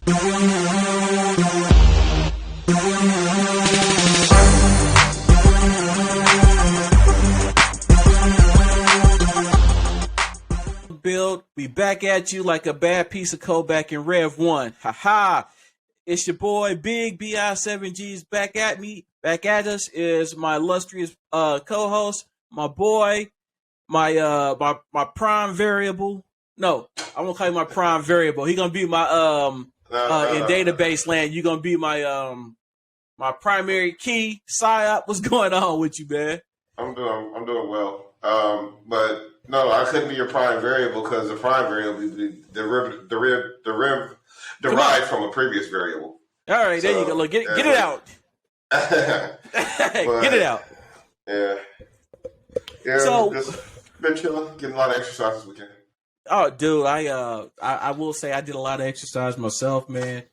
Build, we back at you like a bad piece of code back in Rev 1. Haha. It's your boy Big BI7G's back at me. Back at us is my illustrious co-host, my boy, my prime variable. No, I won't call you my prime variable. He gonna be my in database land. You gonna be my my primary key. Psyop, what's going on with you, man? I'm doing well. But no, I couldn't be your prime variable because the prime variable is derived from a previous variable. All right, so, there you go. Look, get it out. Get it out. Yeah. So, just been chilling, getting a lot of exercise this weekend. Oh, dude, I will say I did a lot of exercise myself, man.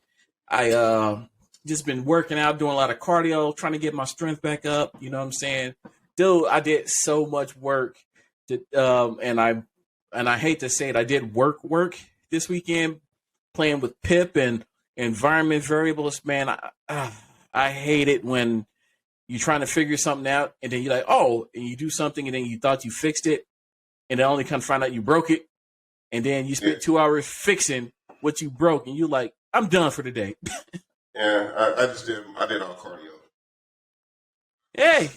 I just been working out, doing a lot of cardio, trying to get my strength back up. You know what I'm saying, dude? I did so much work, and I hate to say it, I did work this weekend, playing with pip and environment variables. Man, I hate it when you're trying to figure something out and then you're like, oh, and you do something and then you thought you fixed it and then only come to find out you broke it. And then you spent 2 hours fixing what you broke and you're like, I'm done for the day. Yeah, I did all cardio. Hey,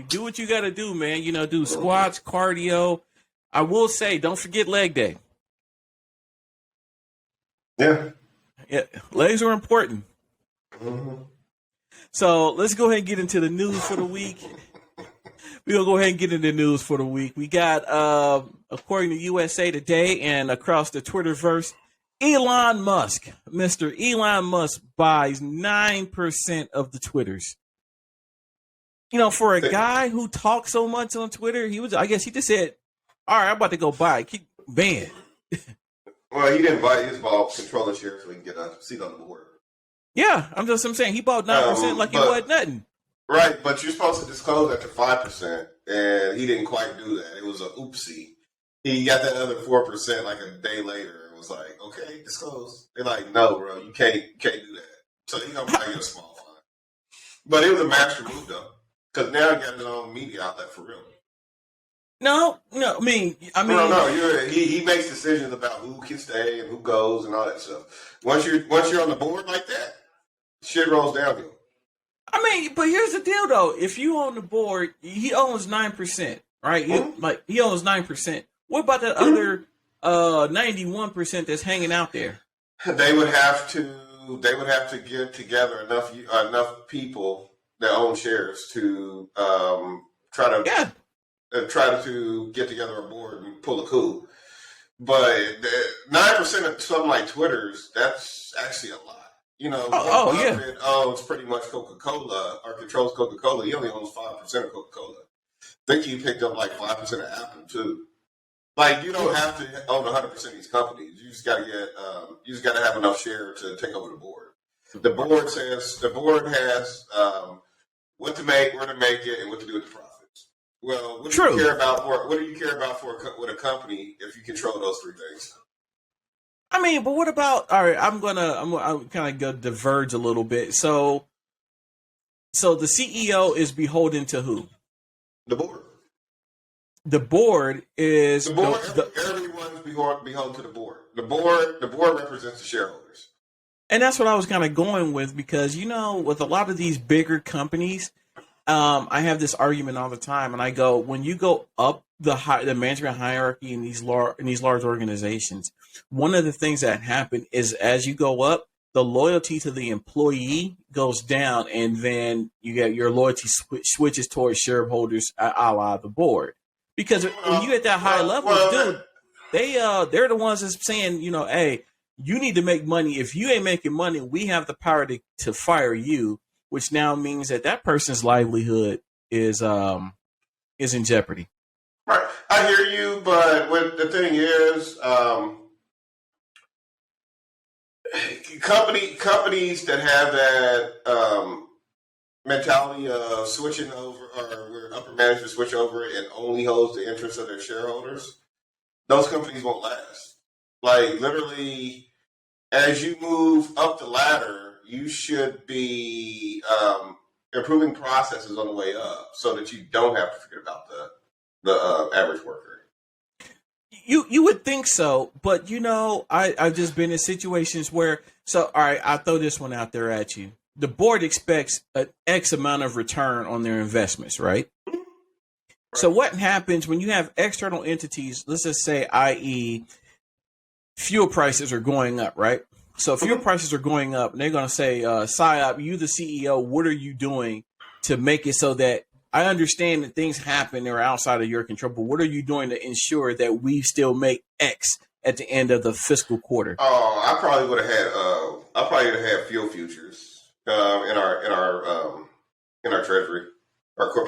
do what you got to do, man. Do squats, cardio. I will say, don't forget leg day. Yeah, legs are important. Mm-hmm. So let's go ahead and get into the news for the week. We're going to go ahead and get into the news for the week. We got, according to USA Today and across the Twitterverse, Elon Musk, Mr. Elon Musk buys 9% of the Twitters. For a guy who talks so much on Twitter, I guess he just said, all right, I'm about to go buy it. Keep banned. Well, he didn't buy it. He just bought controlling shares so he can get a seat on the board. Yeah, I'm saying he bought 9% like it wasn't nothing. Right, but you're supposed to disclose after 5%, and he didn't quite do that. It was a oopsie. He got that other 4% like a day later and was like, okay, disclose. They're like, no, bro, you can't do that. So he's going to pay you a small fine. But it was a master move, though, because now he got his own media outlet for real. No. I mean, he makes decisions about who can stay and who goes and all that stuff. Once you're on the board like that, shit rolls downhill. I mean, but here's the deal, though. If you own the board, he owns 9%, right? Mm-hmm. He owns 9%. What about that other 91% that's hanging out there? They would have to get together enough people that own shares to try to get together a board and pull a coup. But 9% of something like Twitter's, that's actually a lot. Buffett owns pretty much Coca-Cola or controls Coca-Cola. He only owns 5% of Coca-Cola. I think he picked up like 5% of Apple too. Like, you don't have to own 100% of these companies. You just got to have enough share to take over the board. The board has what to make, where to make it, and what to do with the profits. Well, what do you care about with a company if you control those three things? I mean, but what about? All right, I'm kind of go diverge a little bit. So the CEO is beholden to who? The board. The board is everyone's beholden to the board. The board represents the shareholders. And that's what I was kind of going with because with a lot of these bigger companies, I have this argument all the time, and I go, when you go up the management hierarchy in these large organizations, one of the things that happen is as you go up, the loyalty to the employee goes down, and then you get your loyalty switches towards shareholders, a la the board. Because when you at that high level, dude, they're the ones that's saying, hey, you need to make money. If you ain't making money, we have the power to fire you, which now means that person's livelihood is in jeopardy. Right, I hear you, but the thing is, companies that have that mentality of switching over, or where upper management switch over and only holds the interests of their shareholders, those companies won't last. Like, literally, as you move up the ladder, you should be improving processes on the way up, so that you don't have to forget about the average worker. You would think so, but I've just been in situations where. So all right, I'll throw this one out there at you. The board expects an X amount of return on their investments, right? So what happens when you have external entities, let's just say, i.e., fuel prices are going up, right? So fuel prices are going up, and they're going to say, Psyop, you the CEO, what are you doing to make it so that I understand that things happen that are outside of your control, but what are you doing to ensure that we still make X at the end of the fiscal quarter? Oh, I probably would have had fuel futures in our treasury.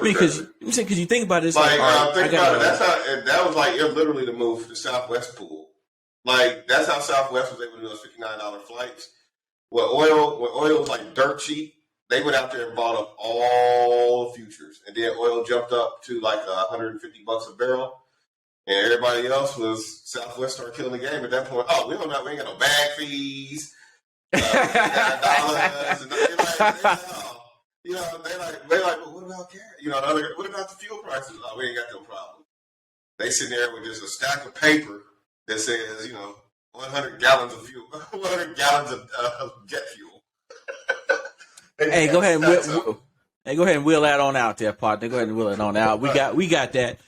Because you think about it, it's think about it. That was like literally the move for the Southwest pool. Like that's how Southwest was able to do those $59 flights. When oil was like dirt cheap, they went out there and bought up all futures, and then oil jumped up to like $150 a barrel, and everybody else was Southwest started killing the game at that point. Oh, we ain't got no bag fees. We got dollars, and they're like, well, what about carry? What about the fuel prices? Oh, we ain't got no problem. They sit there with just a stack of paper that says, 100 gallons of fuel, 100 gallons of jet fuel. Hey, go ahead and wheel that on out there, partner. Go ahead and wheel it on out. We got that.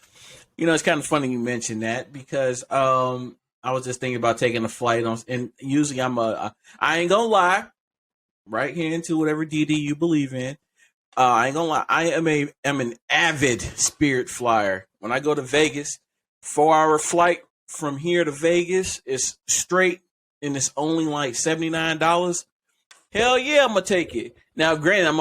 It's kind of funny you mentioned that because I was just thinking about taking a flight on, and usually I ain't gonna lie, right here into whatever DD you believe in. I ain't gonna lie. I am an avid Spirit flyer. When I go to Vegas, 4-hour flight from here to Vegas is straight, and it's only like $79. Hell yeah, I'm gonna take it. Now, granted, I'm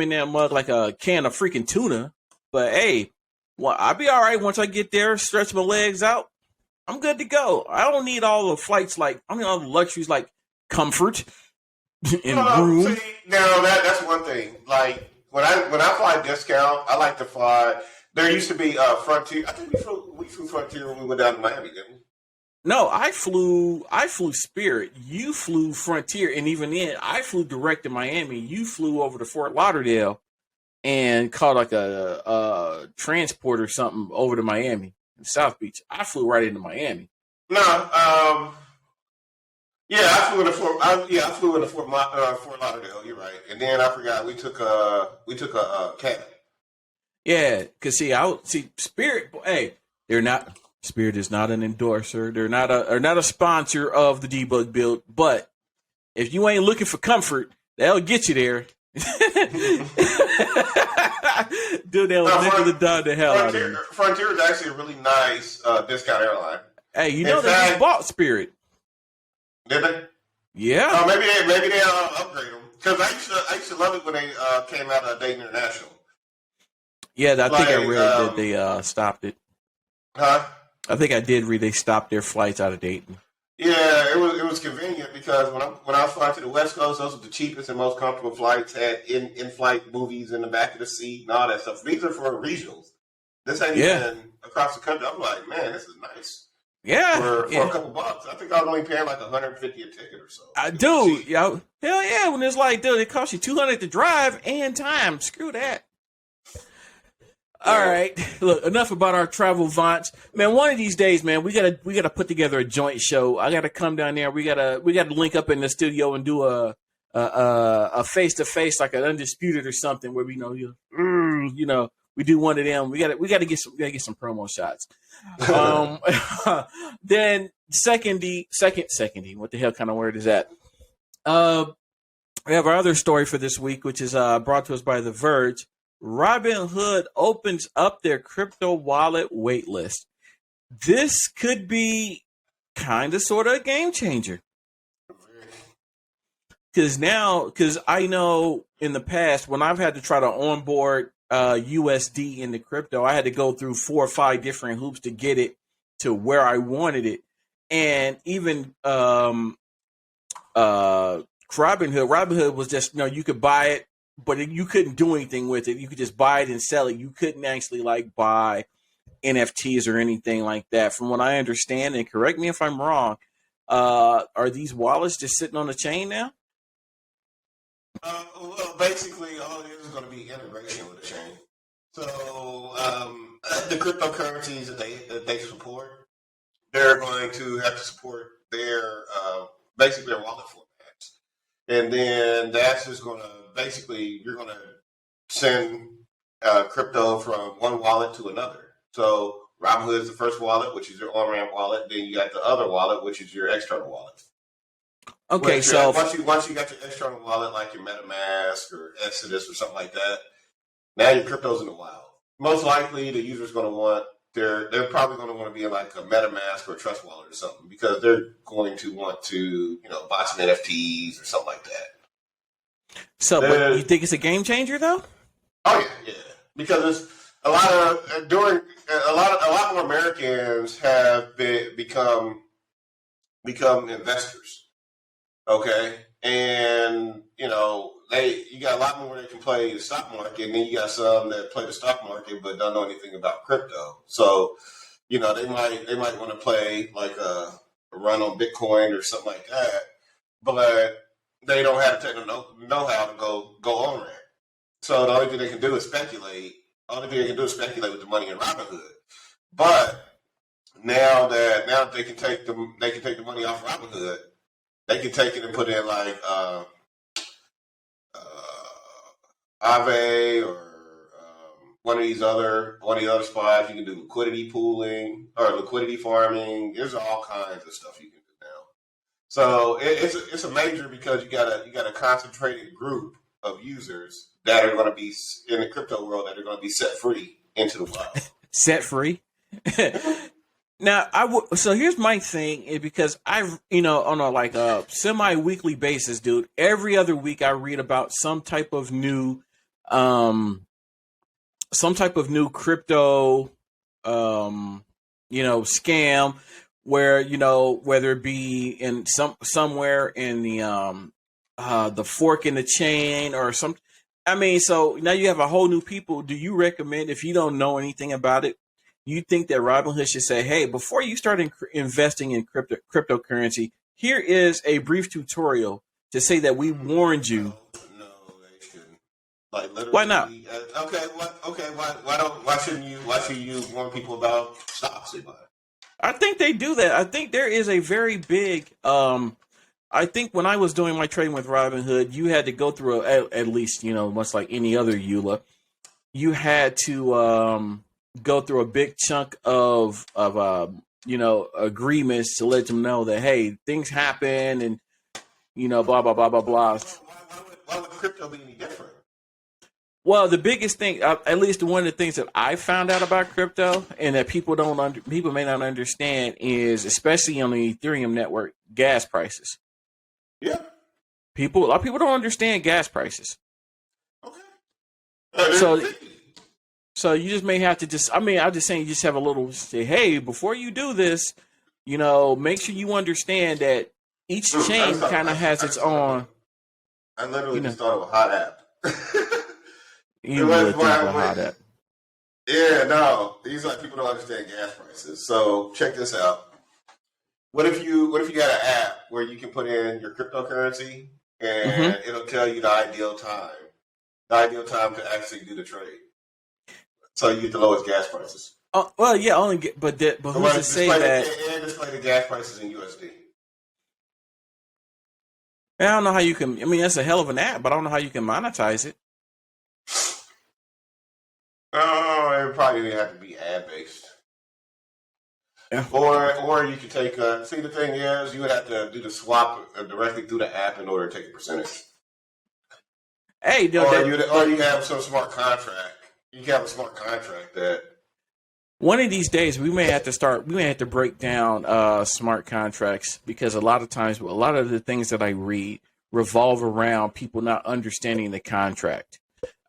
in that mug like a can of freaking tuna. But hey, well, I'll be all right once I get there, stretch my legs out. I'm good to go. I don't need all the flights I don't need all the luxuries like comfort and room. See, now that's one thing. Like when I fly discount, I like to fly. There used to be Frontier. I think we flew Frontier when we went down to Miami, didn't we? No, I flew Spirit. You flew Frontier, and even then, I flew direct to Miami. You flew over to Fort Lauderdale and caught like a transport or something over to Miami, South Beach. I flew right into Miami. No, I flew into Fort Lauderdale. You're right, and then I forgot we took a cab. Yeah, because Spirit. Hey, Spirit is not an endorser. They're not a sponsor of the Debug build. But if you ain't looking for comfort, they'll get you there. Dude, they'll nickel the dog to hell out of you. Frontier is actually a really nice discount airline. Hey, they just bought Spirit. Did they? Yeah. Maybe they upgrade them because I used to love it when they came out of Dayton International. Yeah, I think I read that they stopped it. Huh? I think I did read they stopped their flights out of Dayton. Yeah, it was convenient because when I was flying to the West Coast, those were the cheapest and most comfortable flights. Had in-flight movies in the back of the seat and all that stuff. These are for regionals. This ain't even across the country. I'm like, man, this is nice. Yeah, for a couple bucks. I think I was only paying like $150 a ticket or so. Dude, hell yeah! When it's like, dude, it costs you $200 to drive and time. Screw that. All right, look. Enough about our travel vaunts, man. One of these days, man, we gotta put together a joint show. I gotta come down there. We gotta link up in the studio and do a face to face, like an Undisputed or something, where we we do one of them. We gotta get some promo shots. Then second, what the hell kind of word is that? We have our other story for this week, which is brought to us by The Verge. Robinhood opens up their crypto wallet waitlist. This could be kind of sort of a game changer. Because I know in the past when I've had to try to onboard USD into crypto, I had to go through 4 or 5 different hoops to get it to where I wanted it. And even Robinhood was just, you could buy it, but you couldn't do anything with it. You could just buy it and sell it. You couldn't actually buy NFTs or anything like that. From what I understand, and correct me if I'm wrong, are these wallets just sitting on the chain now? Well, basically, all it is going to be integration with the chain. So the cryptocurrencies that they support, they're going to have to support their basically their wallet formats, and then that's just going to basically you're going to send crypto from one wallet to another. So Robinhood is the first wallet, which is your on-ramp wallet. Then you got the other wallet, which is your external wallet. Okay, so once you got your external wallet, like your MetaMask or Exodus or something like that, now your crypto's in the wild. Most likely, the user's going to want they're probably going to want to be in like a MetaMask or a Trust Wallet or something because they're going to want to buy some NFTs or something like that. So, but you think it's a game changer though? Oh yeah. Because it's a lot more Americans have become investors. Okay, and you got a lot more that can play the stock market, and then you got some that play the stock market but don't know anything about crypto. So, they might want to play like a run on Bitcoin or something like that, but they don't have the technical know-how to go on ramp. So the only thing they can do is speculate. With the money in Robinhood. But now that they can take the money off Robinhood, they can take it and put in like Aave or one of these other spots. You can do liquidity pooling or liquidity farming. There's all kinds of stuff you can do now. So it's a major because you got a concentrated group of users that are going to be in the crypto world that are going to be set free into the wild. Set free. Now, so here's my thing is because I've, on a semi-weekly basis, dude, every other week I read about some type of new crypto, scam where, whether it be in somewhere in the fork in the chain or some. I mean, so now you have a whole new people. Do you recommend, if you don't know anything about it, you think that Robinhood should say, hey, before you start investing in cryptocurrency, here is a brief tutorial to say that we warned you? No, they shouldn't. Like literally. Why not? Why shouldn't you warn people about stocks? I think they do that. I think there is a very big I think when I was doing my trading with Robinhood, you had to go through at least, much like any other EULA, you had to go through a big chunk of agreements to let them know that, hey, things happen and, blah, blah, blah, blah, blah. Why would crypto be any different? Well, the biggest thing, at least one of the things that I found out about crypto and that people may not understand is, especially on the Ethereum network, gas prices. Yeah. A lot of people don't understand gas prices. Okay. So you just may have to I'm just saying you just have a little say, hey, before you do this, make sure you understand that each chain kind of has its own. I literally just thought of a hot app. You would think of a hot app. Yeah, no. These people don't understand gas prices. So check this out. What if you got an app where you can put in your cryptocurrency and it'll tell you the ideal time to actually do the trade, so you get the lowest gas prices. Oh well, yeah, but who's to say that? And display the gas prices in USD. I don't know how you can. I mean, that's a hell of an app, but I don't know how you can monetize it. Oh, it probably didn't have to be ad based. Yeah. Or you could take see the thing is you would have to do the swap directly through the app in order to take a percentage. Hey, or you have some smart contract. You can have a smart contract that one of these days we may have to break down smart contracts, because a lot of times a lot of the things that I read revolve around people not understanding the contract.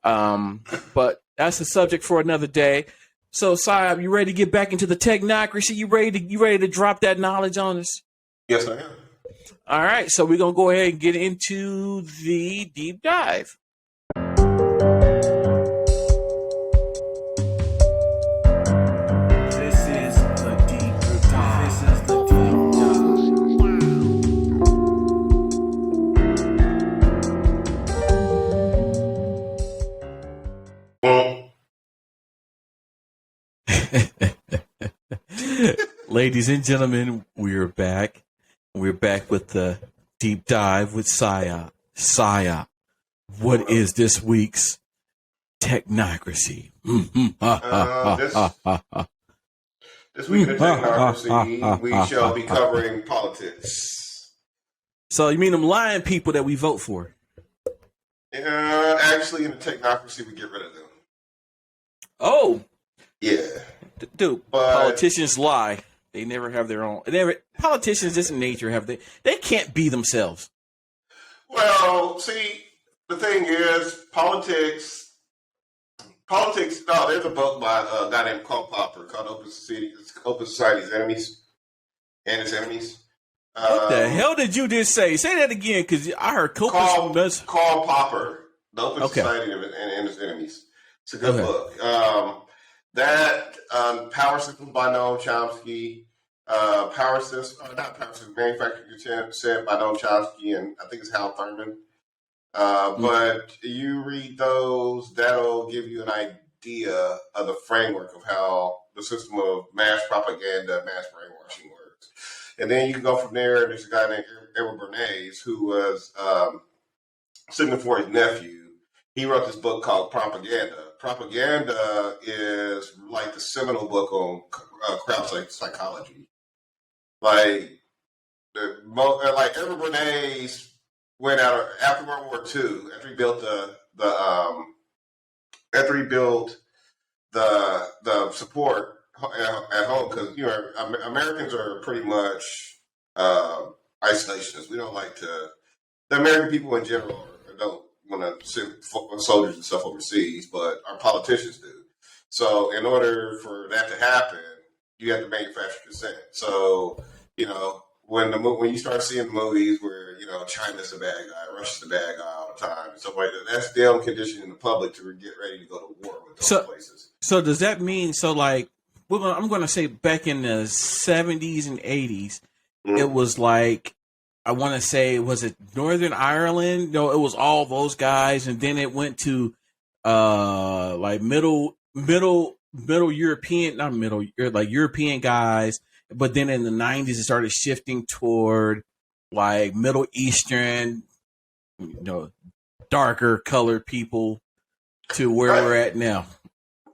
But that's a subject for another day. So, Saab, you ready to get back into the technocracy? You ready to drop that knowledge on us? Yes, I am. All right, so we're going to go ahead and get into the deep dive. This is the deep dive. Ladies and gentlemen, we're back. We're back with the deep dive with Saya. Saya, what is this week's technocracy? This week in the technocracy, we shall be covering politics. So you mean them lying people that we vote for? Actually, in the technocracy, we get rid of them. Oh, yeah, dude. But politicians lie. They never have their own. Politicians, just in nature, they can't be themselves. Well, see, the thing is, politics. No, there's a book by a guy named Karl Popper called "Open Society's Enemies and Its Enemies." What the hell did you just say? Say that again, because I heard Karl Popper, "The Open Society and Its Enemies." It's a good book. Power Systems by Noam Chomsky. Manufacturing Consent by Noam Chomsky, and I think it's Hal Thurman. But you read those, that'll give you an idea of the framework of how the system of mass propaganda, mass brainwashing works. And then you can go from there. There's a guy named Edward Bernays who was sitting for his nephew. He wrote this book called Propaganda. Propaganda is like the seminal book on crowd psychology. Like Edward Bernays went out after World War II, after he built the support at home, because Americans are pretty much isolationists. We don't like to. The American people in general don't want to send soldiers and stuff overseas, but our politicians do. So in order for that to happen, you have to manufacture consent. So when you start seeing the movies where China's the bad guy, Russia's the bad guy all the time, and stuff like that, that's them conditioning the public to get ready to go to war with those places. So does that mean I'm going to say back in the 70s and 80s, it was like, I want to say, was it Northern Ireland? No, it was all those guys, and then it went to like middle European, not middle, like European guys. But then in the 90s, it started shifting toward like Middle Eastern, darker colored people to where we're at now.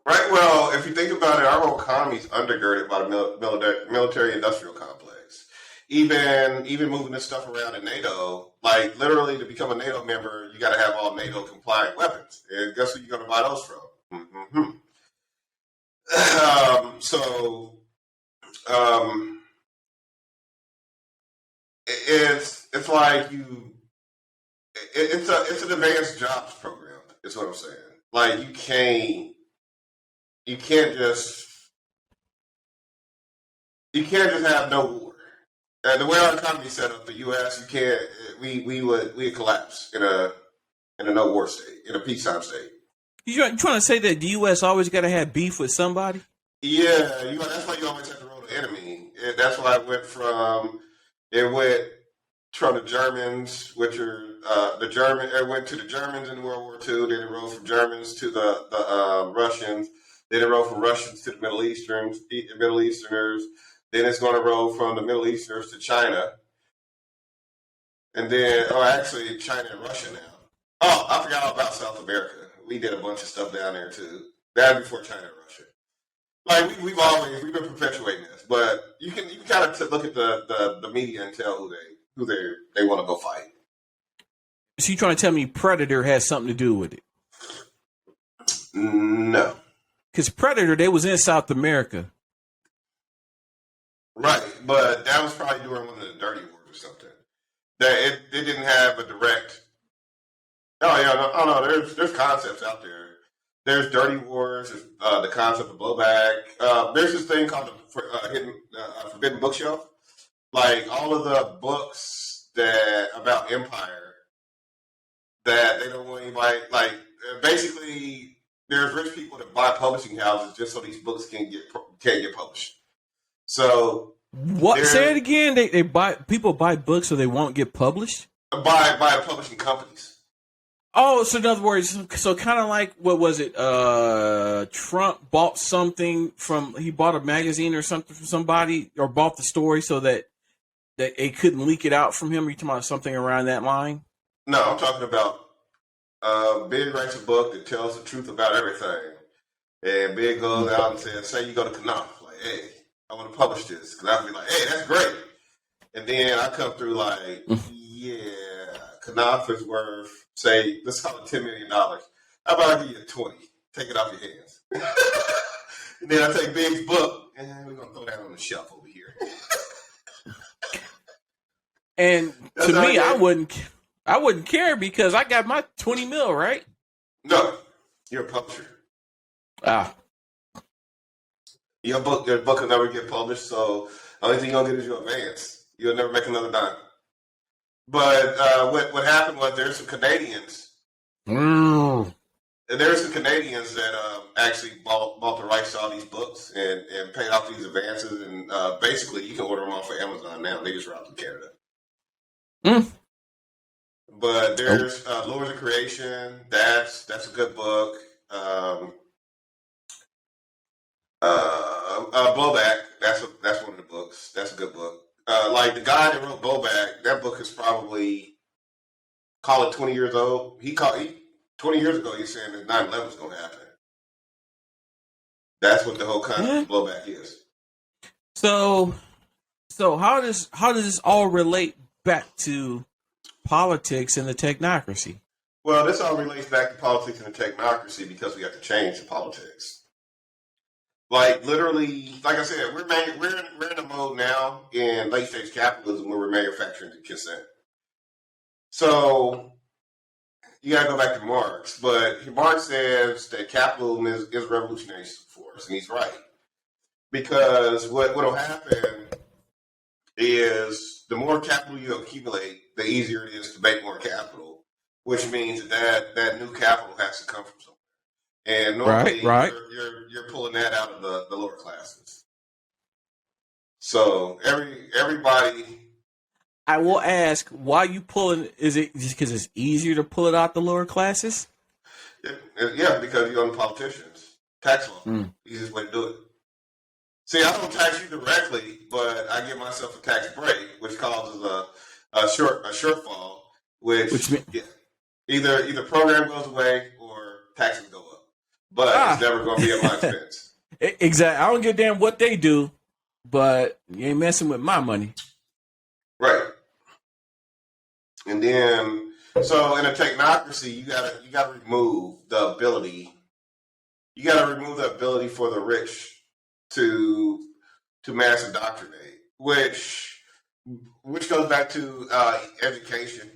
Right. Well, if you think about it, our whole economy is undergirded by the military-industrial complex. Even moving this stuff around in NATO, like literally to become a NATO member, you got to have all NATO-compliant weapons. And guess who you're going to buy those from? Mm-hmm. It's like it's an advanced jobs program. Is what I'm saying. Like you can't just have no war. And the way our economy is set up, the U.S., you can't. We would collapse in a no war state, in a peacetime state. You trying to say that the U.S. always got to have beef with somebody? Yeah, that's why you always have to roll the enemy. That's why it went from the Germans, which are it went to the Germans in World War II. Then it rolled from Germans to the Russians. Then it rolled from Russians to the Middle Easterners. Then it's going to roll from the Middle Easterners to China. And then, actually, China and Russia now. Oh, I forgot all about South America. We did a bunch of stuff down there too. That was before China and Russia. Like we've been perpetuating this, but you can kind of look at the media and tell who they want to go fight. So you trying to tell me Predator has something to do with it? No, because Predator, they was in South America, right? But that was probably during one of the Dirty Wars or something. That it didn't have a direct. Oh yeah, no. There's concepts out there. There's Dirty Wars. There's the concept of blowback. There's this thing called the Forbidden Bookshelf. Like all of the books about Empire that they don't want anybody. Like basically, there's rich people that buy publishing houses just so these books can't get published. So what? Say it again. People buy books so they won't get published. By the publishing companies. Oh, so in other words, so kind of like, what was it? Trump bought something he bought a magazine or something from somebody, or bought the story so that it couldn't leak it out from him. Are you talking about something around that line? No, I'm talking about Big writes a book that tells the truth about everything. And Big goes out and says, say you go to Knopf, like, hey, I want to publish this. Because I'll be like, hey, that's great. And then I come through like, yeah, Knopf is worth, say, let's call it $10 million. How about I give you 20? Take it off your hands. And then I take Big's book, and we're going to throw that on the shelf over here. And to me, I wouldn't care because I got my 20 mil, right? No, you're a publisher. Your book will never get published, so the only thing you're going to get is your advance. You'll never make another dime. But what happened was there's some Canadians. There's some Canadians that actually bought the rights to all these books and paid off these advances. And basically, you can order them off of Amazon now. They just route to Canada. But there's Lords of Creation. That's a good book. Blowback. That's one of the books. That's a good book. Like the guy that wrote Blowback, that book is probably, call it 20 years old. 20 years ago, he's saying that 9/11 was going to happen. That's what the whole concept of Blowback is. So how does this all relate back to politics and the technocracy? Well, this all relates back to politics and the technocracy because we have to change the politics. Like literally, like I said, we're in a mode now in late stage capitalism where we're manufacturing to consent. So you got to go back to Marx, but Marx says that capitalism is a revolutionary force, and he's right. Because what'll happen is the more capital you accumulate, the easier it is to make more capital, which means that new capital has to come from somewhere. And normally you're pulling that out of the lower classes. So everybody. I will ask, why you pulling? Is it just because it's easier to pull it out the lower classes? Yeah, because you're on the politicians. Tax law. Easiest way to do it. See, I don't tax you directly, but I give myself a tax break, which causes a shortfall, which either program goes away or taxes go up. But it's never going to be at my expense. Exactly. I don't give a damn what they do, but you ain't messing with my money. Right. And then, so in a technocracy, you gotta remove the ability. You gotta remove the ability for the rich to mass indoctrinate, which goes back to education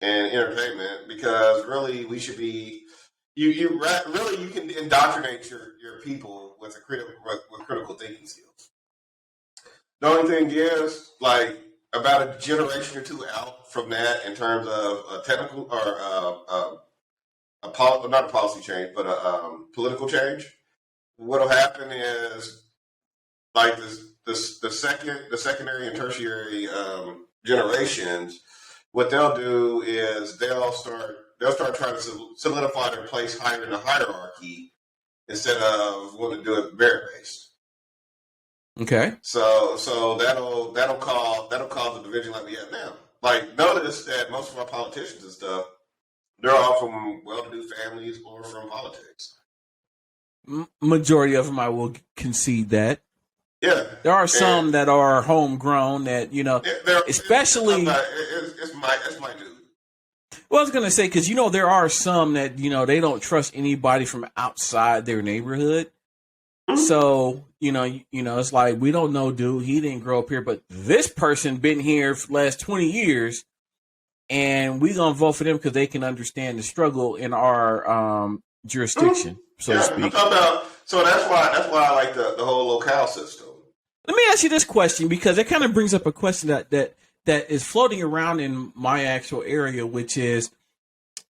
and entertainment, because really we should be. You can indoctrinate your people with critical thinking skills. The only thing is, like, about a generation or two out from that, in terms of a technical or not a policy change, but a political change, what'll happen is, like, the secondary and tertiary generations, what they'll do is they'll start trying to solidify their place higher in the hierarchy instead of wanting to do it merit based. Okay. So that'll cause a division like we have now. Like, notice that most of our politicians and stuff, they're all from well-to-do families or from politics. Majority of them, I will concede that. Yeah, there are some that are homegrown that, especially. It's my dude. Well, I was gonna say, because there are some that they don't trust anybody from outside their neighborhood. Mm-hmm. So it's like, we don't know, dude. He didn't grow up here, but this person been here for the last 20 years, and we gonna vote for them because they can understand the struggle in our jurisdiction, so to speak. So that's why I like the whole locale system. Let me ask you this question, because it kind of brings up a question that is floating around in my actual area, which is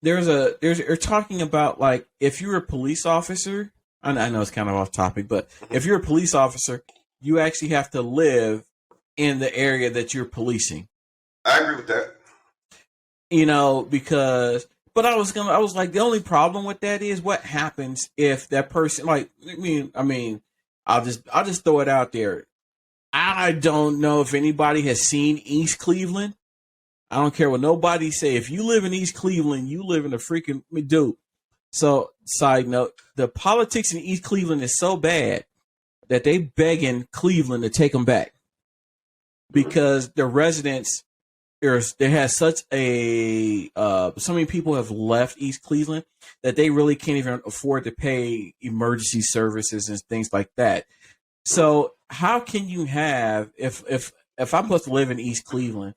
they're talking about, like, if you're a police officer. I know it's kind of off topic, but if you're a police officer, you actually have to live in the area that you're policing. I agree with that. But I was like, the only problem with that is what happens if that person, like, I mean, I'll just throw it out there. I don't know if anybody has seen East Cleveland. I don't care what nobody say. If you live in East Cleveland, you live in a freaking dude. So, side note, the politics in East Cleveland is so bad that they begging Cleveland to take them back because the residents, there has such a so many people have left East Cleveland that they really can't even afford to pay emergency services and things like that. So how can you have if I'm supposed to live in East Cleveland,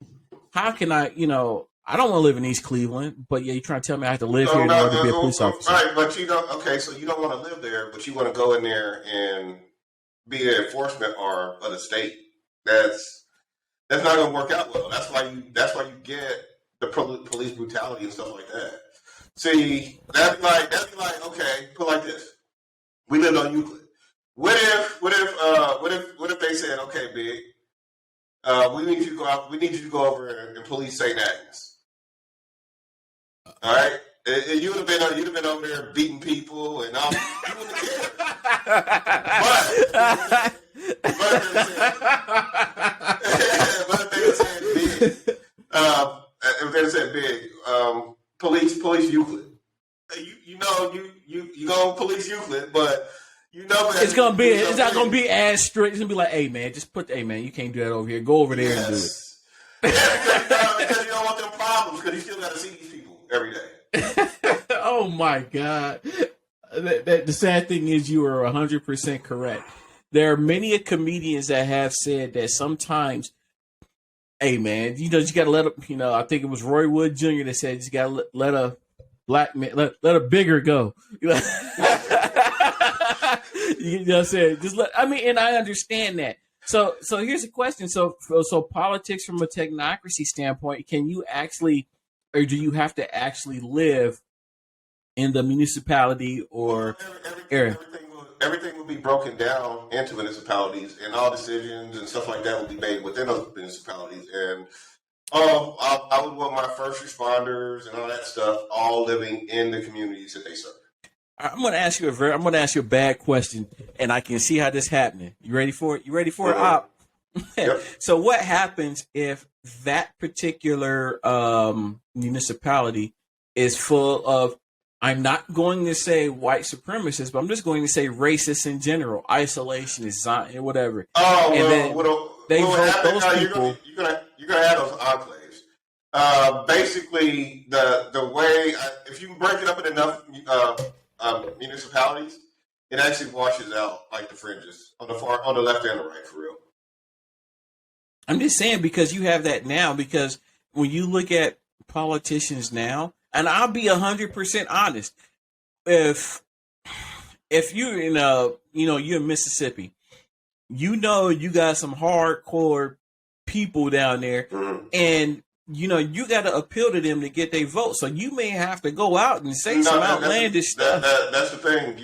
how can I, I don't want to live in East Cleveland, but yeah, you're trying to tell me I have to live here in order to be a police officer. Right, but so you don't want to live there, but you want to go in there and be the enforcement arm of the state. That's not going to work out well. That's why you get the police brutality and stuff like that. See, that'd be like okay, put it like this. We lived on Euclid. What if they said, okay, Big, we need you to go out. We need you to go over and police St. Agnes. All right, you'd have been over there beating people and all. You wouldn't care. But if they said big, police Euclid. You go police Euclid, but. It's not gonna be as strict. It's gonna be like, hey man, you can't do that over here. Go over there and do it. Because you don't want them problems. Because you still got to see these people every day. Oh my God! The sad thing is, you are 100% correct. There are many comedians that have said that sometimes, hey man, you got to let them. I think it was Roy Wood Jr. that said you got to let a black man let a bigger go. You know what I'm saying? And I understand that. So here's a question. So politics from a technocracy standpoint, can you actually, or do you have to actually live in the municipality or area? Everything will be broken down into municipalities, and all decisions and stuff like that will be made within those municipalities. And I would want my first responders and all that stuff all living in the communities that they serve. I'm going to ask you a bad question, and I can see how this happening. You ready for it? Op? Yep. So what happens if that particular municipality is full of, I'm not going to say white supremacists, but I'm just going to say racists in general, isolationists, whatever. Oh, and then they vote those people. You're gonna have those enclaves. Basically, the way if you break it up in enough municipalities, it actually washes out like the fringes on the left and the right, for real. I'm just saying, because you have that now, because when you look at politicians now, and I'll be 100% honest, if you're you're in Mississippi, you got some hardcore people down there, mm-hmm. and you got to appeal to them to get their vote. So you may have to go out and say some outlandish stuff. That's the thing.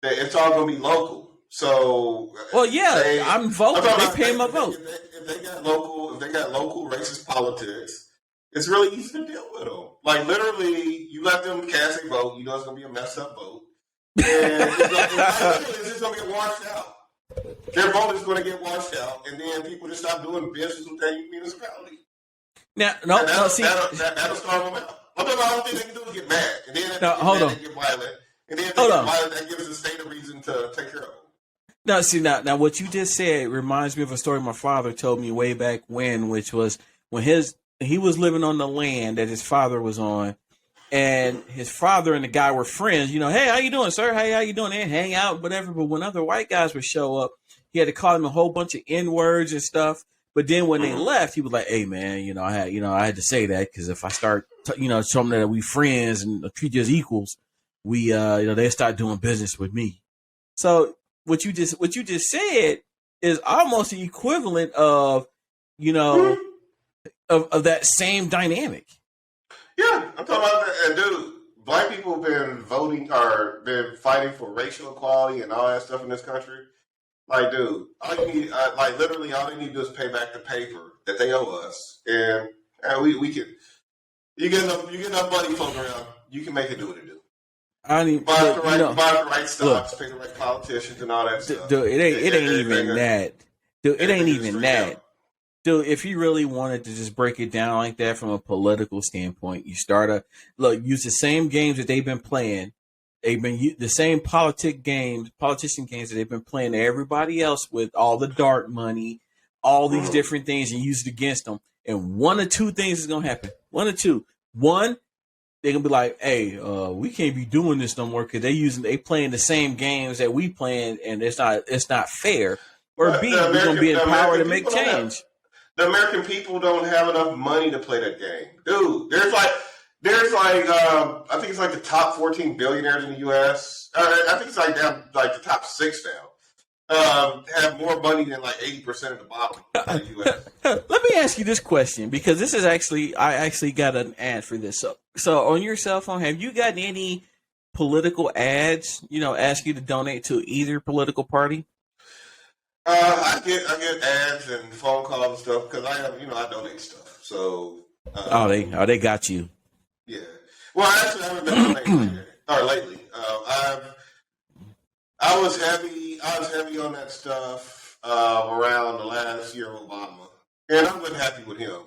It's all going to be local. So, well, yeah, I'm voting. They pay my vote. If they got local racist politics, it's really easy to deal with them. Like literally, you let them cast a vote. It's going to be a messed up vote, and it's just going to get washed out. Their vote is going to get washed out, and then people just stop doing business with their municipality. That'll start them out. The only thing they can do is get mad, and then they get violent, and then that gives the state a reason to take care of them. Now what you just said reminds me of a story my father told me way back when, which was when he was living on the land that his father was on, and his father and the guy were friends. Hey, how you doing, sir? Hey, how you doing? They hang out, whatever. But when other white guys would show up, he had to call them a whole bunch of N-words and stuff. But then when they left, he was like, "Hey, man, I had to say that because if I start, showing that we friends and treat you as equals, we, they start doing business with me." So what you just said is almost the equivalent of, of that same dynamic. Yeah, I'm talking about that, dude. Black people have been voting or been fighting for racial equality and all that stuff in this country. Like, dude, all you need, literally, all they need to do is pay back the paper that they owe us, and we can. You get enough money floating around, You can make it do what it do. I mean, buy the right stocks, pay the right politicians, and all that stuff. Dude, it ain't even that. Dude, it ain't even that. Dude, if you really wanted to just break it down like that from a political standpoint, you use the same games that they've been playing. They've been the same politician games that they've been playing to everybody else with all the dark money, all these different things, and use it against them. And one or two things is gonna happen. One or two. One, they're gonna be like, "Hey, we can't be doing this no more because they playing the same games that we playing, and it's not fair." Or B, we're gonna be empowered to make change. The American people don't have enough money to play that game, dude. There's like I think it's like the top 14 billionaires in the U.S. I think it's like down like the top 6 now. Have more money than like 80% of the bottom in the U.S. Let me ask you this question, because this is I actually got an ad for this. So on your cell phone, have you gotten any political ads? Ask you to donate to either political party. I get ads and phone calls and stuff because I donate stuff. So they got you. Yeah. Well, actually, I haven't been donating lately. I was heavy on that stuff around the last year of Obama, and I wasn't happy with him.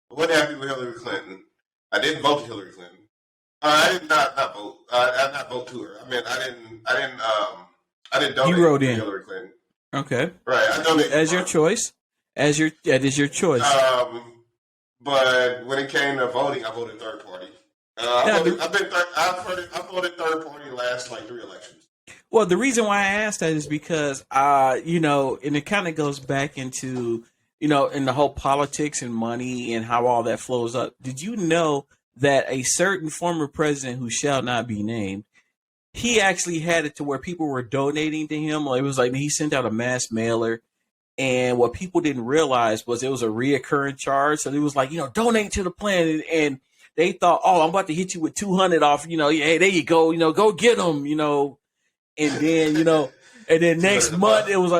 I wasn't happy with Hillary Clinton. I didn't vote for Hillary Clinton. I did not vote. I did not vote to her. I mean, I didn't donate to Hillary Clinton. Okay. Right. I donated as your choice. That is your choice. But when it came to voting, I voted third party. I voted third party last like 3 elections. Well, the reason why I asked that is because, and it kind of goes back into, in the whole politics and money and how all that flows up. Did you know that a certain former president who shall not be named, he actually had it to where people were donating to him? It was like he sent out a mass mailer. And what people didn't realize was it was a reoccurring charge. So it was like, donate to the plan. And they thought, oh, I'm about to hit you with 200 off, hey, there you go, go get them, and then, and then next month it was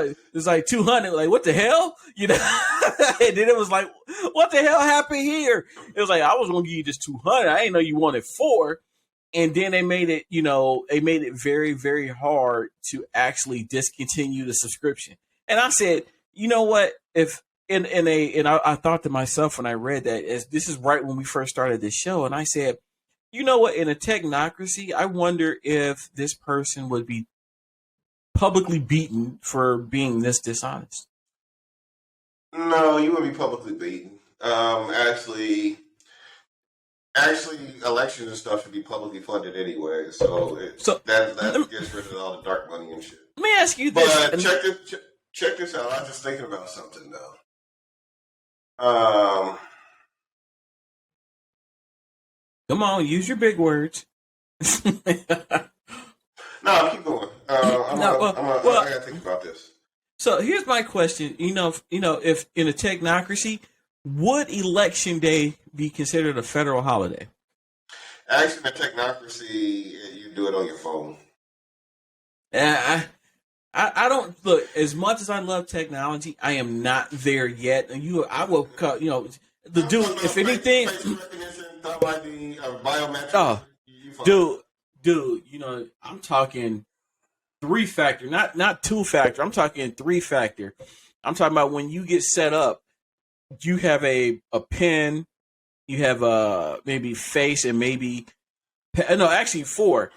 like 200, like, what the hell? And then it was like, what the hell happened here? It was like, I was going to give you just 200. I didn't know you wanted 4. And then they made it very, very hard to actually discontinue the subscription. And I said, you know what? If I thought to myself when I read that, this is right when we first started this show, and I said, you know what? In a technocracy, I wonder if this person would be publicly beaten for being this dishonest. No, you wouldn't be publicly beaten. Actually, elections and stuff should be publicly funded anyway. So that gets rid of all the dark money and shit. Let me ask you this. But check this out. I was just thinking about something though. Come on, use your big words. No, keep going. I gotta think about this. So here's my question. If in a technocracy, would election day be considered a federal holiday? Actually, in a technocracy, you do it on your phone. I don't look, as much as I love technology, I am not there yet. And I will, if anything, biometric. Dude, I'm talking 3-factor, not 2-factor. I'm talking 3-factor. I'm talking about when you get set up, you have a PIN, you have maybe face, and maybe actually 4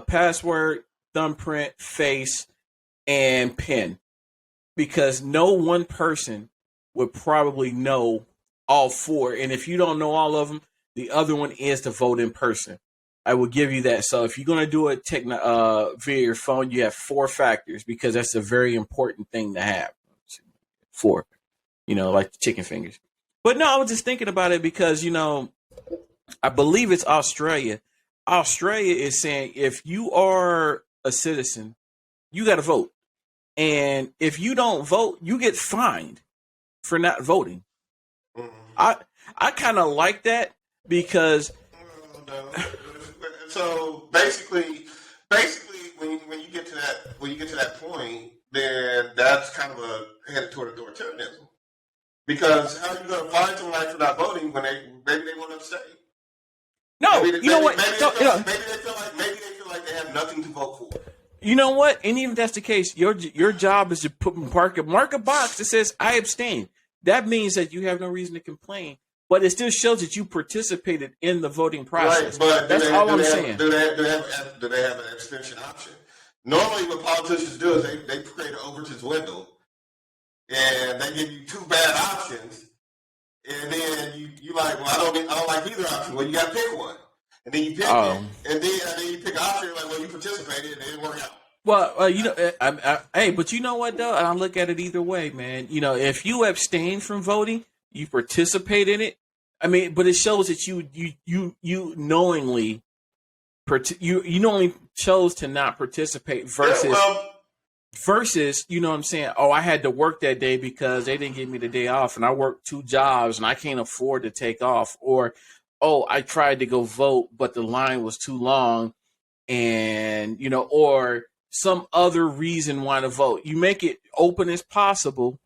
password, thumbprint, face, and PIN, because no one person would probably know all 4. And if you don't know all of them, the other one is to vote in person. I will give you that. So if you're going to do it via your phone, you have 4 factors, because that's a very important thing to have. 4, like the chicken fingers. But no, I was just thinking about it because, I believe it's Australia. Australia is saying if you are a citizen, you got to vote. And if you don't vote, you get fined for not voting. Mm-hmm. I kind of like that because. So basically, when you get to that point, then that's kind of a headed toward authoritarianism. Because how are you going to find somebody for not voting when maybe they want to abstain? No, maybe, you know what? Maybe they feel like they have nothing to vote for. You know what? And even if that's the case, your job is to mark a box that says I abstain. That means that you have no reason to complain, but it still shows that you participated in the voting process. Right, but that's all I'm saying. Do they have an abstention option? Normally, what politicians do is they create an Overton's window, and they give you two bad options, and then you like, well, I don't like either option. Well, you got to pick one. And then you pick it, and then you pick an option like, well, you participated, and it didn't work out. Well, you know, hey, but you know what though? And I look at it either way, man. You know, if you abstain from voting, you participate in it. I mean, but it shows that you knowingly chose to not participate versus, you know what I'm saying? Oh, I had to work that day because they didn't give me the day off, and I worked 2 jobs and I can't afford to take off, or oh, I tried to go vote, but the line was too long, and, you know, or some other reason why to vote. You make it open as possible.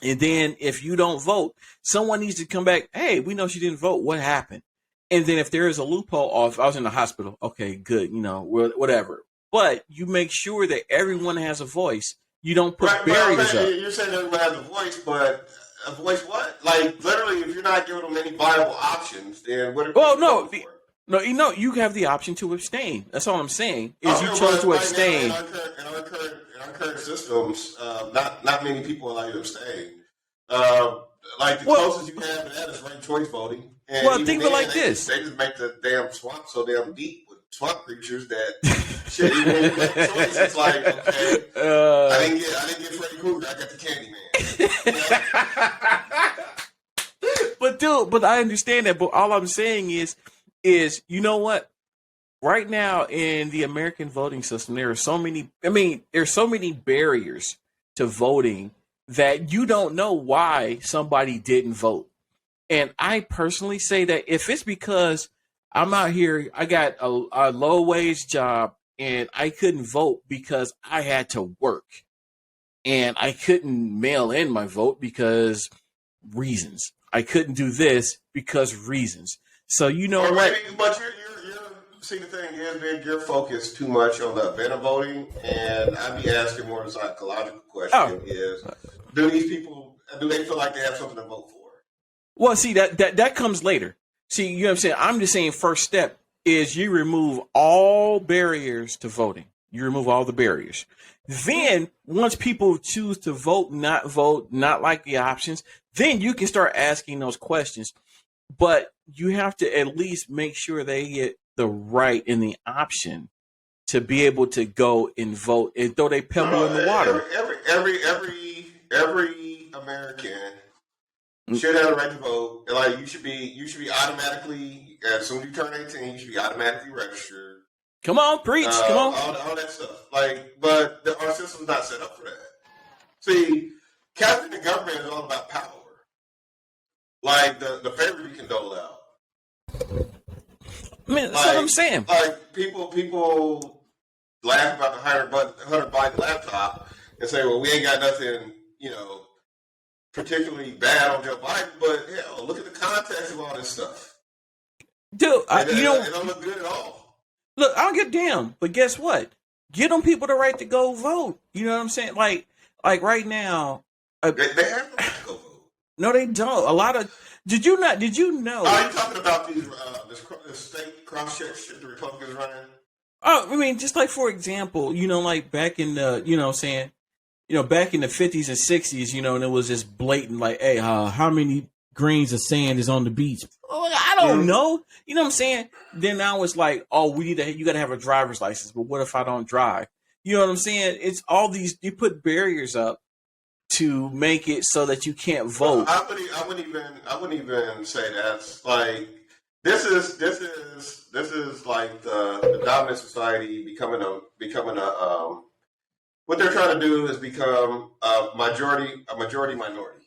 And then if you don't vote, someone needs to come back. Hey, we know she didn't vote. What happened? And then if there is a loophole, or if I was in the hospital, okay, good, you know, whatever. But you make sure that everyone has a voice. You don't put barriers up. You're saying everyone has a voice, but a voice what? Like, literally, if you're not giving them any viable options, then what are No, you know, you have the option to abstain. That's all I'm saying. Is you chose to abstain. In our current systems, not many people allow you to abstain. Like the closest you have to that is ranked choice voting. And think of it like this: they just make the damn swamp so damn deep with swamp creatures that shit. Even when you make choice, it's like, okay, I didn't get Freddy Krueger. I got the Candyman. But I understand that. But all I'm saying is you know what? Right now in the American voting system, there are so many. I mean, there's so many barriers to voting that you don't know why somebody didn't vote. And I personally say that if it's because I'm out here, I got a low wage job and I couldn't vote because I had to work, and I couldn't mail in my vote because reasons. I couldn't do this because reasons. So you know what? But you're see, the thing is, man, you're focused too much on the event of voting, and I'd be asking more of a psychological question: do these people, do they feel like they have something to vote for? Well, see, that comes later. See, you know what I'm saying? I'm just saying first step is you remove all barriers to voting. You remove all the barriers. Then once people choose to vote, not like the options, then you can start asking those questions. But you have to at least make sure they get the right and the option to be able to go and vote and throw their pebble in the water. Every American should have the right to vote. Like you should be automatically, as soon as you turn 18, you should be automatically registered. Come on, preach. Come on. All that stuff. Like, but our system's not set up for that. See, Catholic the government is all about power. Like the favor you can dole out. I mean, that's what I'm saying. Like people laugh about the Hunter Biden laptop and say, "Well, we ain't got nothing, you know, particularly bad on Joe Biden." But hell, look at the context of all this stuff, dude. It don't look good at all. Look, I don't give a damn. But guess what? Give them people the right to go vote. You know what I'm saying? Like right now, they have the right to go vote. No, they don't. A lot of did you know? Are you talking about these this state cross check shit the Republicans running? Oh, I mean, just like for example, you know, like back in the, you know, what I'm saying, you know, back in the 50s and 60s, you know, and it was just blatant, like, hey, how many grains of sand is on the beach? Oh, I don't know. You know what I'm saying? Then now it's like, oh, you got to have a driver's license. But what if I don't drive? You know what I'm saying? It's all these. You put barriers up to make it so that you can't vote. Well, I wouldn't even say that's like this is like the dominant society becoming a what they're trying to do is become a majority minority.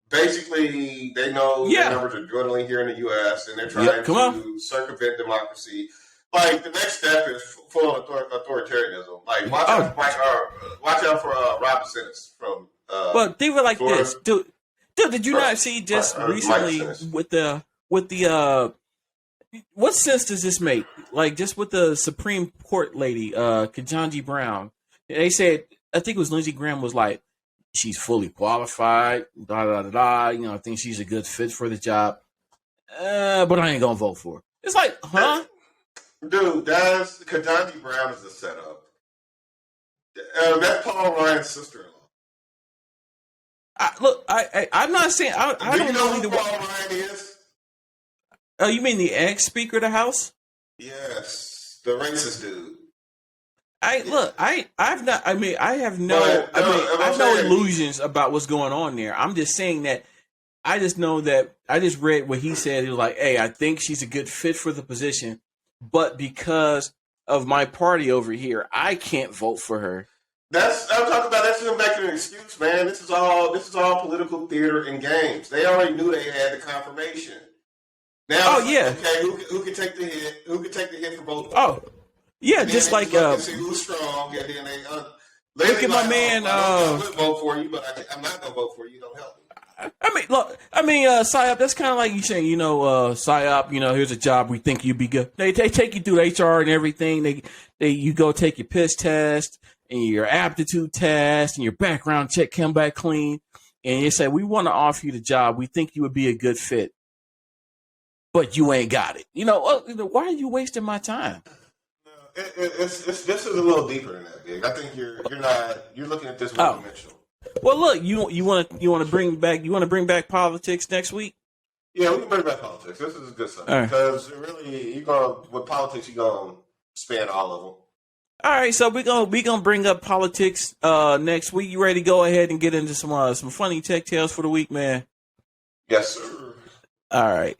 Basically, they know the numbers are dwindling here in the U.S. and they're trying to circumvent democracy. Like the next step is full authoritarianism. Like watch out for Rob DeSantis from. Well, think of it like this, dude. Did you not see just recently with the what sense does this make? Like, just with the Supreme Court lady, Ketanji Brown, they said, I think it was Lindsey Graham was like, she's fully qualified, da da da da. You know, I think she's a good fit for the job, but I ain't gonna vote for her. It's like, huh? Dude, that's Ketanji Brown is a setup. That's Paul Ryan's sister-in-law. I'm not saying I Do don't you know either who Paul Ryan is? Oh, you mean the ex-Speaker of the House? Yes, the racist dude. I have no illusions about what's going on there. I'm just saying that I just know that I just read what he said. He was like, "Hey, I think she's a good fit for the position, but because of my party over here, I can't vote for her." I'm talking about. That's him making an excuse, man. This is all political theater and games. They already knew they had the confirmation. Now, okay, who can take the hit? Who can take the hit for both? Oh, yeah, just like see who's strong, and then they look at my man. I would vote for you, but I'm not gonna vote for you. Don't help me. Psyop, that's kind of like you saying, Psyop, here's a job we think you'd be good. They take you through HR and everything. You go take your piss test and your aptitude test and your background check come back clean, and you say, we want to offer you the job. We think you would be a good fit, but you ain't got it. Why are you wasting my time? This is a little deeper than that, Big. I think you're looking at this one dimensional. Well, look, you want to bring back politics next week? Yeah, we can bring back politics. This is a good stuff because really, with politics, you're gonna span all of them. All right, so we gonna bring up politics next week. You ready to go ahead and get into some funny tech tales for the week, man? Yes, sir. All right.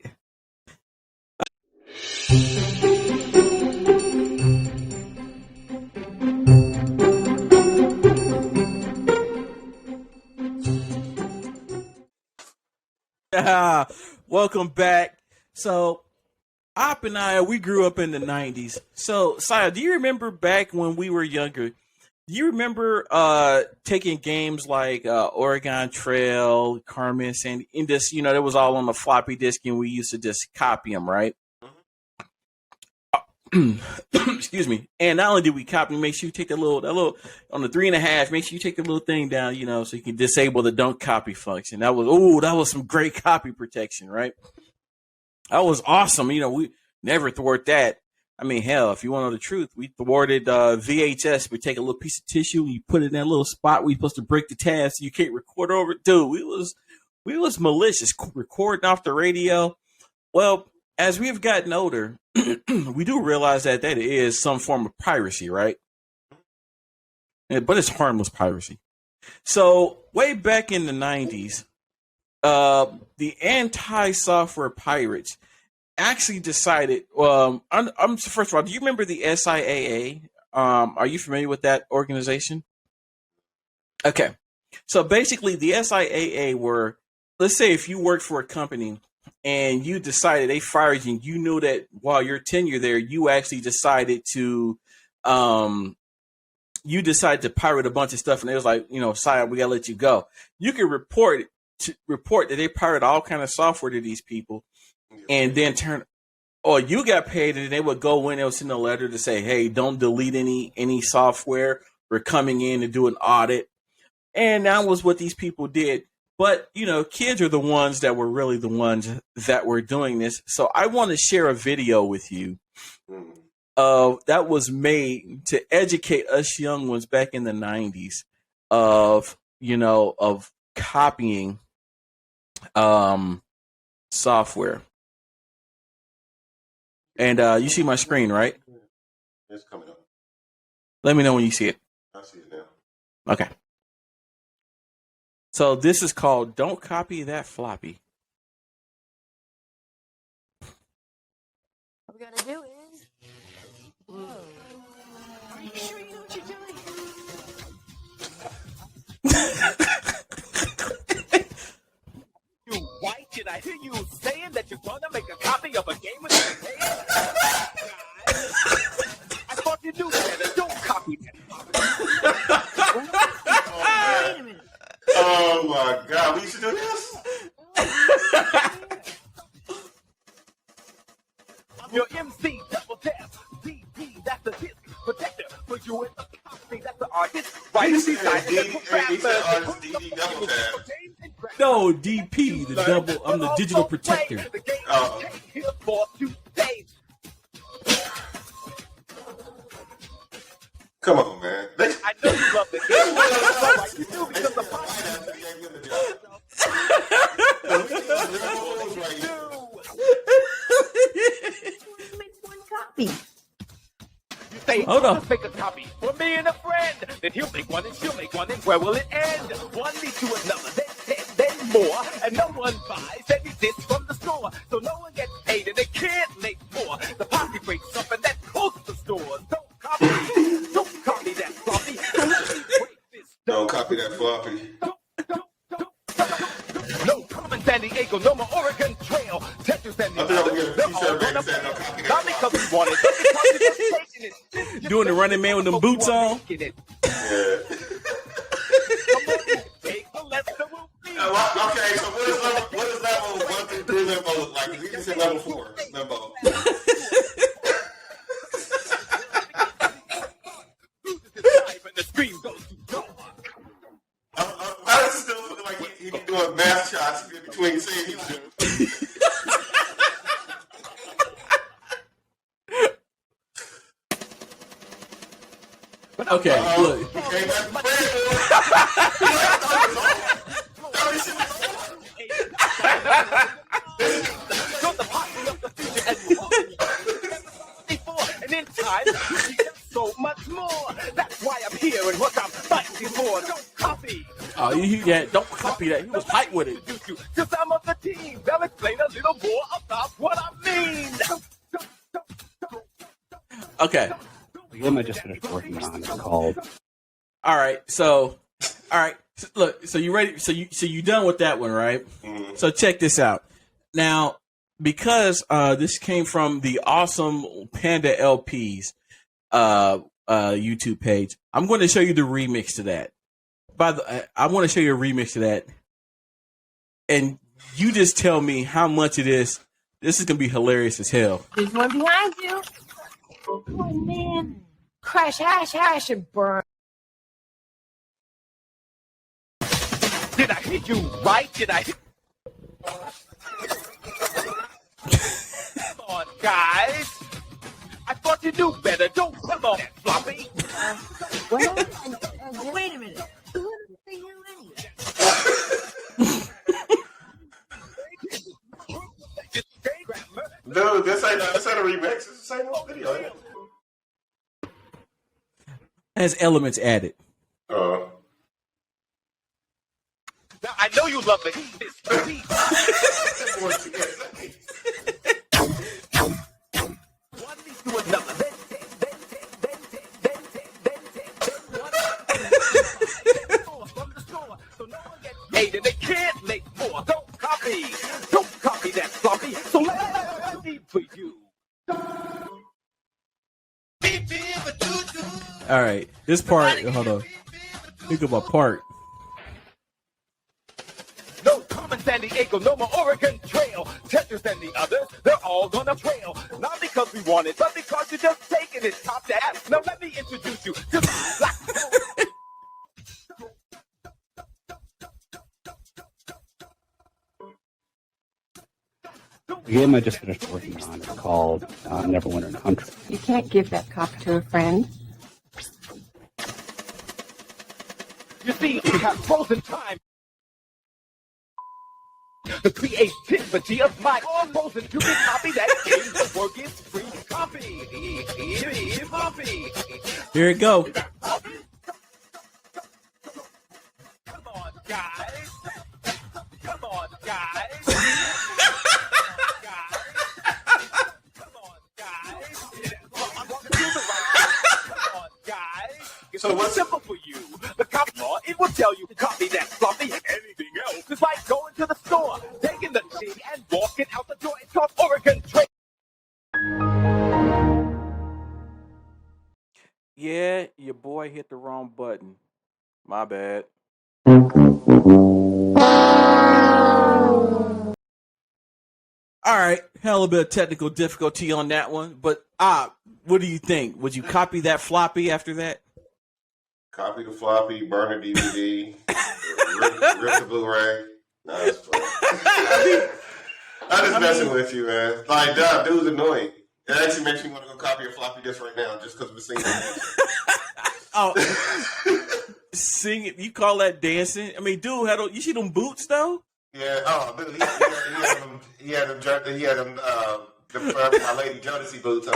Welcome back. So, Op and I, we grew up in the 90s. So, Saya, do you remember back when we were younger? Do you remember taking games like Oregon Trail, Carmen, and in this, that was all on the floppy disk, and we used to just copy them, right? Excuse me. And not only did we copy, make sure you take that little on the 3.5. Make sure you take the little thing down, so you can disable the don't copy function. That was some great copy protection, right? That was awesome. We never thwart that. I mean, hell, if you want to know the truth, we thwarted VHS. We take a little piece of tissue and you put it in that little spot where you're supposed to break the tab so you can't record over it. Dude, we was malicious recording off the radio. Well, as we've gotten older, we do realize that is some form of piracy, right? But it's harmless piracy. So way back in the 90s, the anti-software pirates actually decided. First of all, do you remember the SIAA? Are you familiar with that organization? Okay, so basically, the SIAA were, let's say, if you worked for a company and you decided they fired you, you knew that while your tenure there, you actually decided to pirate a bunch of stuff, and it was like, sorry, we gotta let you go. You could report that they pirated all kind of software to these people, and then you got paid, and they would go in and send a letter to say, hey, don't delete any software. We're coming in to do an audit, and that was what these people did. But, kids are the ones that were really the ones that were doing this. So I want to share a video with you that was made to educate us young ones back in the 90s of copying software. And you see my screen, right? It's coming up. Let me know when you see it. I see it now. Okay. So this is called Don't Copy That Floppy. What we gotta do is... Whoa. Are you sure you know what you're doing? You white, did I hear you saying that you're gonna make a copy of a game with your name? I thought you knew better. Don't copy that. Wait a minute. Oh my God, we should do this? I'm Your MC double tap. DD, that's the disc protector. For you and the copy, that's the artist. Right beside he said artist DD double tap. No, DP, the double. I'm the digital protector. Here for today. Come on, man. I know you love the game. Like you do because the Copy. You say, hold on. Let's make a copy for me and a friend. Then he'll make one and she'll make one, and where will it end? One leads to another, then 10, then more. And no one buys any discs from the store. So no one gets paid and they can't make more. The posse breaks up and that closes the stores. Don't copy that floppy. So let me break this. Don't copy that floppy. No common San Diego, no more Oregon Trail. Texas and the others, they're all gonna fail. Not because we want it, but because we're just taking it. Doing the running man with them boots on. Yeah. Okay, so what is level 1 through 3 limbo look like? We just said level 4 limbo. I was still looking like he be doing math shots in between saying he was doing. Okay, look. And in time, so much more. That's why I'm here and what I'm fighting for. Don't copy. Oh, don't copy that. He was tight with it. Cause I'm of the team. They'll explain a little more about what I mean. Okay. The game I just finished working on is called. All right. So look. So you ready? So you done with that one, right? Mm-hmm. So check this out. Now, because this came from the awesome Panda LP's YouTube page, I'm going to show you the remix to that. I want to show you a remix to that, and you just tell me how much it is. This is going to be hilarious as hell. There's one behind you. Oh, man. Crash, hash, and burn. Did I hit you right? Did I hit? Come on, guys. I thought you knew better. Don't come on that floppy. Wait a minute. Who the hell anyway? Dude, this ain't a remix. It's the same old video. Ain't it? Has elements added. Now, I know you love the beat. One leads to another. From the store, so no one gets paid and they can't make more. Don't copy that floppy. So let me for you. All right, this part. Hold on. Think of a part. No common San Diego, no more Oregon Trail. Texas and the others, they're all gonna trail. Not because we want it, but because you're just taking it top to ass. Now let me introduce you to the black. The game I just finished working on is called Neverwinter Country. You can't give that copy to a friend. You see, we have frozen time. The creativity of my all frozen to be copy that game. The work is free. Copy. Here it go. Come on, guys. Come on, guys. So what's simple for you? The copy law, it will tell you to copy that floppy. Anything else is like going to the store, taking the thing and walking out the door. It's called Oregon Trail. Yeah, your boy hit the wrong button. My bad. All right, hell of a bit of technical difficulty on that one, but what do you think? Would you copy that floppy after that? Copy the floppy, burn the DVD, rip the Blu-ray. No, it's fun. I'm just messing with you, man. Like, dude's annoying. It actually makes me want to go copy a floppy disk right now, just because we're singing. Oh, sing it? You call that dancing? I mean, dude, you see them boots though? Yeah. Oh, dude, he had them. My lady Jodeci boots on.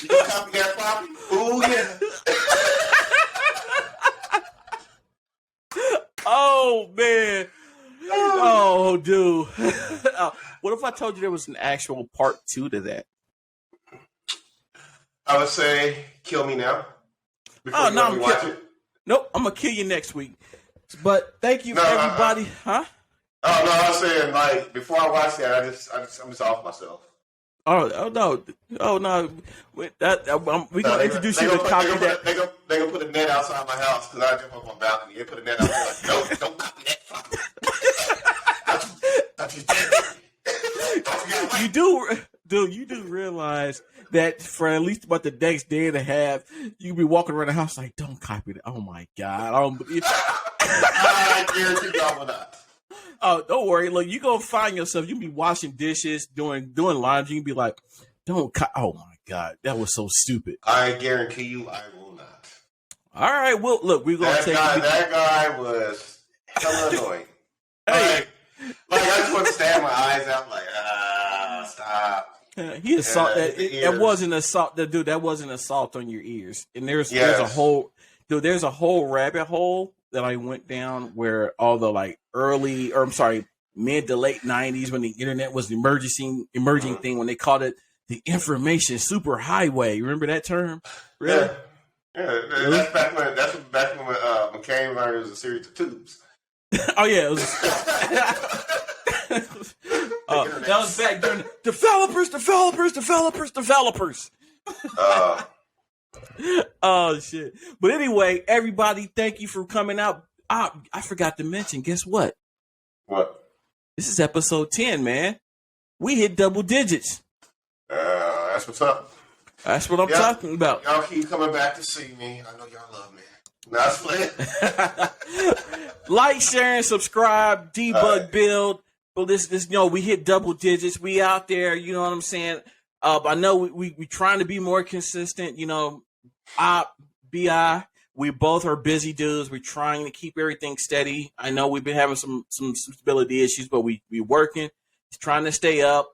You can copy that floppy? Ooh, yeah. Oh, man. Oh, dude. What if I told you there was an actual part 2 to that? I would say, kill me now. Oh, no, nope, I'm going to kill you next week. But thank you, everybody. Huh? Oh, no, I was saying, like, before I watch that, I'm just off myself. Oh no! We're gonna introduce you to copy that. They're gonna put a net outside my house because I jump up on my balcony. They put a net outside. Like, don't copy that. You do, dude. You do realize that for at least about the next day and a half, you be walking around the house like, don't copy that. Oh my god! I don't believe. I guarantee y'all will not. Oh, don't worry. Look, you gonna find yourself. You be washing dishes, doing laundry. You can be like, "Don't." Oh my god, that was so stupid. I guarantee you, I will not. All right. Well, look, we're gonna take that guy was hella annoying. Hey, like I just want to stab my eyes out. Like, stop. He assault. It wasn't assault. Dude, that wasn't assault on your ears. And there's a whole rabbit hole that I went down where all the mid to late 90s when the internet was the emerging thing, when they called it the information superhighway. Remember that term? Really? Yeah. Really? That's back when McCain learned it was a series of tubes. Oh yeah, it was. That was back during developers. Oh shit! But anyway, everybody, thank you for coming out. I forgot to mention. Guess what? What? This is episode 10, man. We hit double digits. That's what's up. That's what I'm talking about. Y'all keep coming back to see me. I know y'all love me. That's playing. Like, share, and subscribe. Debug, build. But this, we hit double digits. We out there. You know what I'm saying? I know we trying to be more consistent. BI. We both are busy dudes. We're trying to keep everything steady. I know we've been having some stability issues, but we working. Trying to stay up.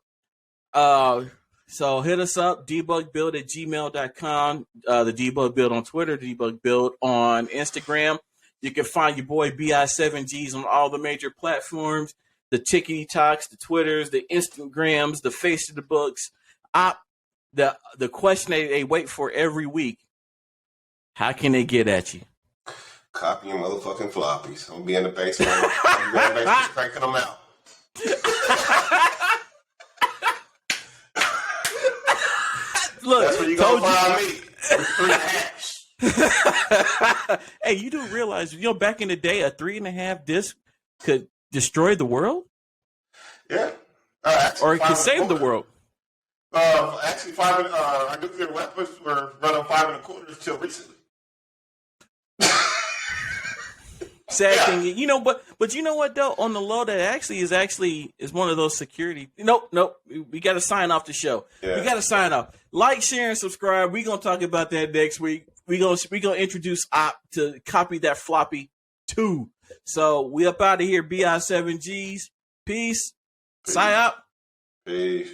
So hit us up, debugbuild@gmail.com, the Debug Build on Twitter, Debug Build on Instagram. You can find your boy BI7Gs on all the major platforms, the TikToks, the Twitters, the Instagrams, the Face of the Books. The question they wait for every week, how can they get at you? Copy your motherfucking floppies. I'm going to be in the basement. Cranking them out. Look, that's where you gonna find me. 3.5. Hey, you do realize, back in the day, a 3.5 disc could destroy the world? Yeah. Or it could save the world. Actually, our nuclear weapons were run on 5.25 until recently. Sad thing, but you know what though? On the low, that actually is one of those security. Nope. We got to sign off the show. Yeah. We got to sign off. Like, share, and subscribe. We're gonna talk about that next week. We gonna introduce Op to copy that floppy 2. So we up out of here. BI7Gs. Peace. Psy up. Peace.